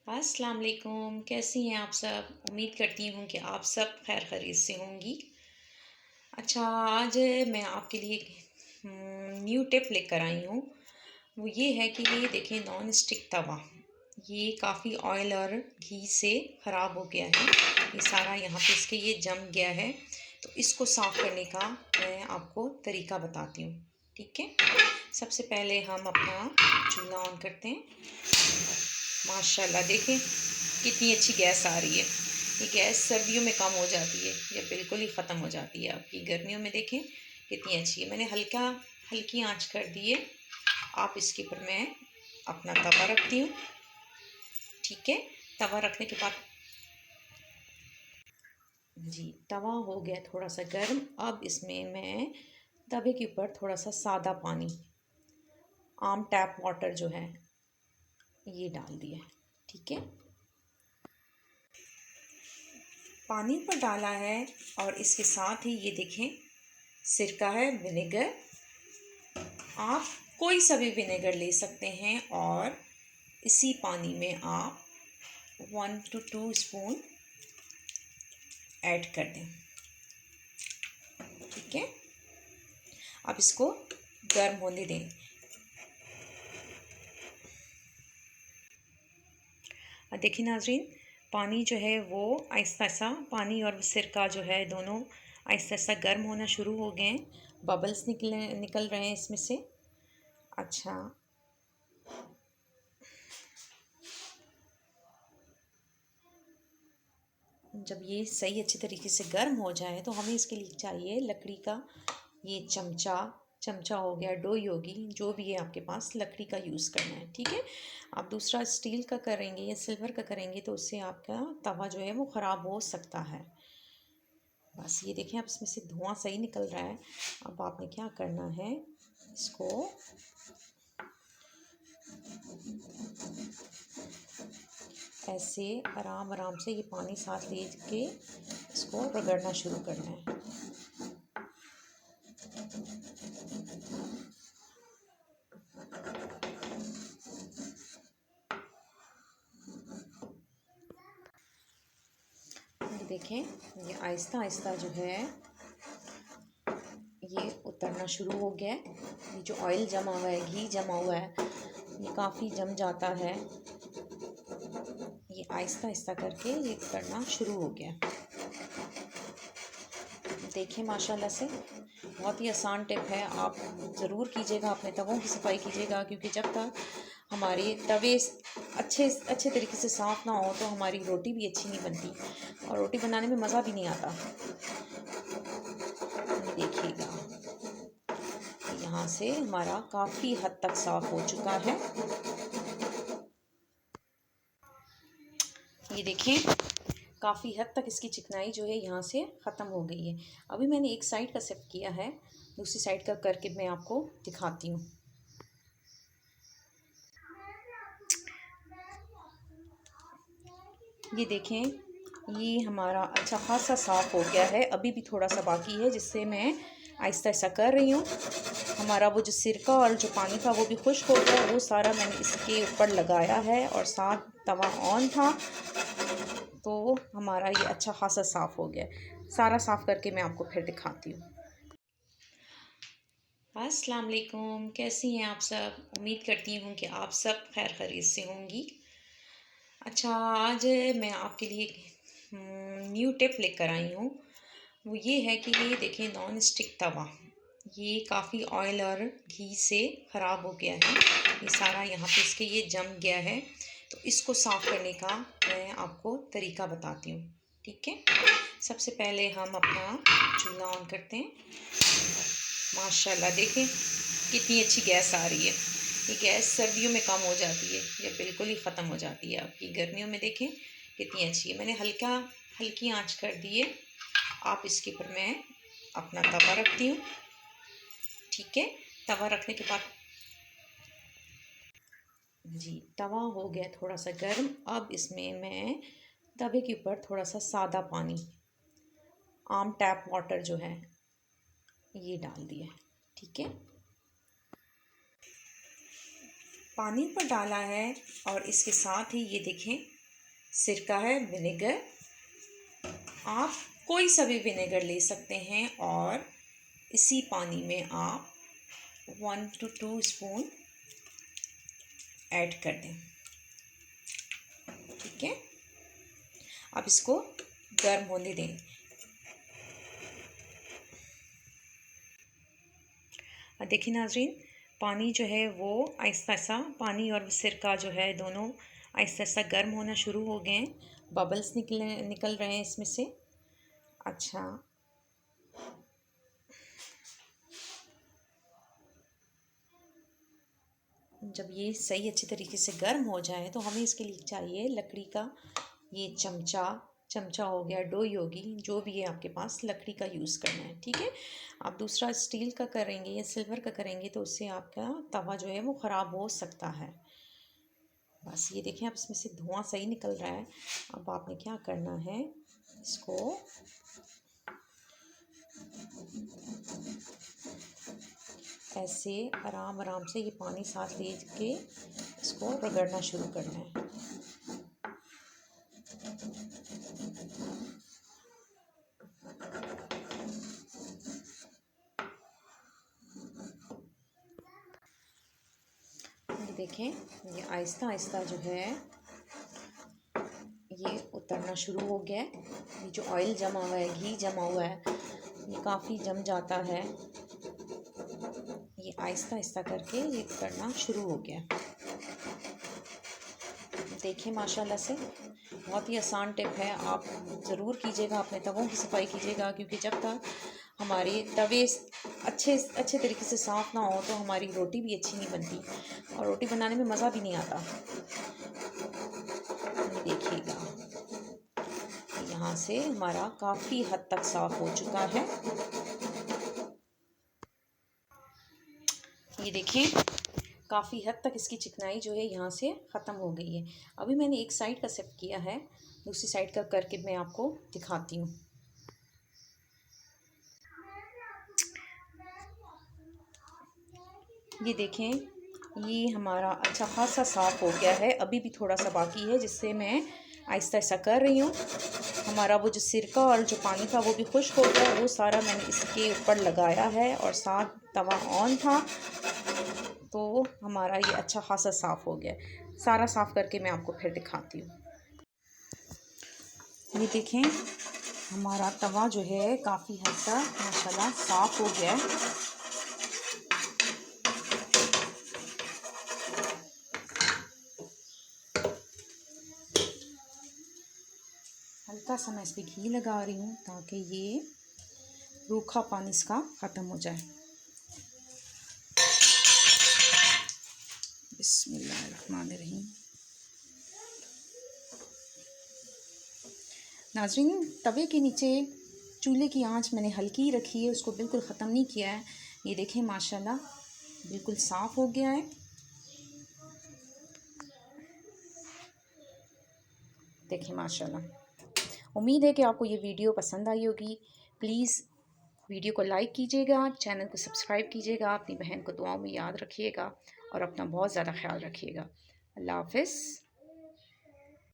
अस्सलाम वालेकुम, कैसी हैं आप सब। उम्मीद करती हूँ कि आप सब खैर खैरियत से होंगी। अच्छा, आज मैं आपके लिए न्यू टिप लेकर आई हूँ। वो ये है कि ये देखें, नॉन स्टिक तवा ये काफ़ी ऑयल और घी से ख़राब हो गया है। ये सारा यहाँ पे इसके ये जम गया है, तो इसको साफ़ करने का मैं आपको तरीका बताती हूँ। ठीक है, सबसे पहले हम अपना चूल्हा ऑन करते हैं। माशाल्लाह देखें कितनी अच्छी गैस आ रही है। ये गैस सर्दियों में कम हो जाती है या बिल्कुल ही ख़त्म हो जाती है आपकी। गर्मियों में देखें कितनी अच्छी है। मैंने हल्की आंच कर दी है। आप इसके ऊपर मैं अपना तवा रखती हूँ। ठीक है, तवा रखने के बाद जी तवा हो गया थोड़ा सा गर्म। अब इसमें मैं तवे के ऊपर थोड़ा सा सादा पानी, आम टैप वाटर जो है, ये डाल दिया। ठीक है, पानी पर डाला है और इसके साथ ही ये देखें सिरका है, विनेगर। आप कोई सा भी विनेगर ले सकते हैं और इसी पानी में आप 1 to 2 स्पून ऐड कर दें। ठीक है, अब इसको गर्म होने दें। देखिए नाजरीन, पानी जो है वो आहिस्ता आहिस्ता, पानी और सिरका जो है दोनों आहिस्ता आहिस्ता गर्म होना शुरू हो गए हैं। बबल्स निकल रहे हैं इसमें से। अच्छा, जब ये सही अच्छे तरीके से गर्म हो जाए तो हमें इसके लिए चाहिए लकड़ी का ये चमचा हो गया, डोई होगी, जो भी है आपके पास, लकड़ी का यूज़ करना है। ठीक है, आप दूसरा स्टील का करेंगे या सिल्वर का करेंगे तो उससे आपका तवा जो है वो ख़राब हो सकता है। बस ये देखें, अब इसमें से धुआं सही निकल रहा है। अब आपने क्या करना है, इसको ऐसे आराम आराम से ये पानी साथ ले के इसको रगड़ना शुरू करना है। ये देखें, ये आहिस्ता आहिस्ता जो है ये उतरना शुरू हो गया है। ये जो ऑयल जमा हुआ है, घी जमा हुआ है, ये काफ़ी जम जाता है। ये आहिस्ता आहिस्ता करके ये उतरना शुरू हो गया। देखिए माशाल्लाह से बहुत ही आसान टिप है। आप ज़रूर कीजिएगा, अपने तवों की सफाई कीजिएगा, क्योंकि जब तक हमारे तवे अच्छे तरीके से साफ़ ना हो तो हमारी रोटी भी अच्छी नहीं बनती और रोटी बनाने में मज़ा भी नहीं आता। ये देखिएगा, यहाँ से हमारा काफ़ी हद तक साफ़ हो चुका है। ये देखें, काफ़ी हद तक इसकी चिकनाई जो है यहाँ से ख़त्म हो गई है। अभी मैंने एक साइड का सिर्फ किया है, दूसरी साइड का करके मैं आपको दिखाती हूँ। ये देखें, ये हमारा अच्छा खासा साफ़ हो गया है। अभी भी थोड़ा सा बाकी है, जिससे मैं आहिस्ता आहिस्ता कर रही हूँ। हमारा वो जो सिरका और जो पानी था वो भी खुश्क हो गया। वो सारा मैंने इसके ऊपर लगाया है और साथ तवा ऑन था, तो हमारा ये अच्छा खासा साफ़ हो गया। सारा साफ़ करके मैं आपको फिर दिखाती हूँ। अस्सलाम वालेकुम, कैसी हैं आप सब। उम्मीद करती हूँ कि आप सब खैर खैरियत से होंगी। अच्छा, आज मैं आपके लिए न्यू टिप लेकर आई हूँ। वो ये है कि ये देखें, नॉन स्टिक तवा ये काफ़ी ऑयल और घी से ख़राब हो गया है। ये सारा यहाँ पे इसके ये जम गया है, तो इसको साफ़ करने का मैं आपको तरीका बताती हूँ। ठीक है, सबसे पहले हम अपना चूल्हा ऑन करते हैं। माशाल्लाह देखें कितनी अच्छी गैस आ रही है। ये गैस सर्दियों में कम हो जाती है या बिल्कुल ही ख़त्म हो जाती है आपकी। गर्मियों में देखें कितनी अच्छी है। मैंने हल्की आंच कर दी है। आप इसके ऊपर मैं अपना तवा रखती हूँ। ठीक है, तवा रखने के बाद जी तवा हो गया थोड़ा सा गर्म। अब इसमें मैं तवे के ऊपर थोड़ा सा सादा पानी, आम टैप वाटर जो है, ये डाल दिया। ठीक है, पानी पर डाला है और इसके साथ ही ये देखें सिरका है, विनेगर, आप कोई सा भी विनेगर ले सकते हैं और इसी पानी में आप 1 to 2 स्पून ऐड कर दें। ठीक है, अब इसको गर्म होने दें। देखिए नाज़रीन, पानी जो है वो आहिस्ता आहिस्ता, पानी और सिरका जो है दोनों आहिस्ता आहिस्ता गर्म होना शुरू हो गए हैं। बबल्स निकल रहे हैं इसमें से। अच्छा, जब ये सही अच्छे तरीके से गर्म हो जाए तो हमें इसके लिए चाहिए लकड़ी का ये चमचा हो गया, डोई होगी, जो भी है आपके पास, लकड़ी का यूज़ करना है। ठीक है, आप दूसरा स्टील का करेंगे या सिल्वर का करेंगे तो उससे आपका तवा जो है वो ख़राब हो सकता है। बस ये देखें, अब इसमें से धुआं सही निकल रहा है। अब आपने क्या करना है, इसको ऐसे आराम आराम से ये पानी साथ ले के इसको रगड़ना शुरू करना है। ये देखें, ये आहिस्ता आहिस्ता जो है ये उतरना शुरू हो गया है। ये जो ऑयल जमा हुआ है, घी जमा हुआ है, ये काफ़ी जम जाता है। ये आहिस्ता आहिस्ता करके ये उतरना शुरू हो गया। देखिए माशाल्लाह से बहुत ही आसान टिप है, आप ज़रूर कीजिएगा, अपने तवों की सफाई कीजिएगा, क्योंकि जब तक हमारे तवे अच्छे तरीके से साफ़ ना हो तो हमारी रोटी भी अच्छी नहीं बनती और रोटी बनाने में मज़ा भी नहीं आता। ये देखिएगा, यहाँ से हमारा काफ़ी हद तक साफ़ हो चुका है। ये देखिए, काफ़ी हद तक इसकी चिकनाई जो है यहाँ से ख़त्म हो गई है। अभी मैंने एक साइड का सेट किया है, दूसरी साइड का करके मैं आपको दिखाती हूँ। ये देखें, ये हमारा अच्छा खासा साफ़ हो गया है। अभी भी थोड़ा सा बाकी है, जिससे मैं आहिस्ता आहिस्ता कर रही हूँ। हमारा वो जो सिरका और जो पानी था वो भी खुश्क हो गया, वो सारा मैंने इसके ऊपर लगाया है और साथ तवा ऑन था, तो हमारा ये अच्छा खासा साफ़ हो गया। सारा साफ़ करके मैं आपको फिर दिखाती हूँ। ये देखें, हमारा तवा जो है काफ़ी हद तक माशाल्लाह साफ़ हो गया है। हल्का सा मैं इस पर घी लगा रही हूँ ताकि ये रूखा पानी इसका ख़त्म हो जाए। बिस्मिल्लाहिर्रहमानिर्रहीम। नाज़रीन, तवे के नीचे चूल्हे की आंच मैंने हल्की रखी है, उसको बिल्कुल ख़त्म नहीं किया है। ये देखें माशाल्लाह बिल्कुल साफ़ हो गया है। देखें माशाल्लाह। उम्मीद है कि आपको ये वीडियो पसंद आई होगी। प्लीज़ वीडियो को लाइक कीजिएगा, चैनल को सब्सक्राइब कीजिएगा, अपनी बहन को दुआओं में याद रखिएगा और अपना बहुत ज़्यादा ख्याल रखिएगा। अल्लाह हाफ़िज़।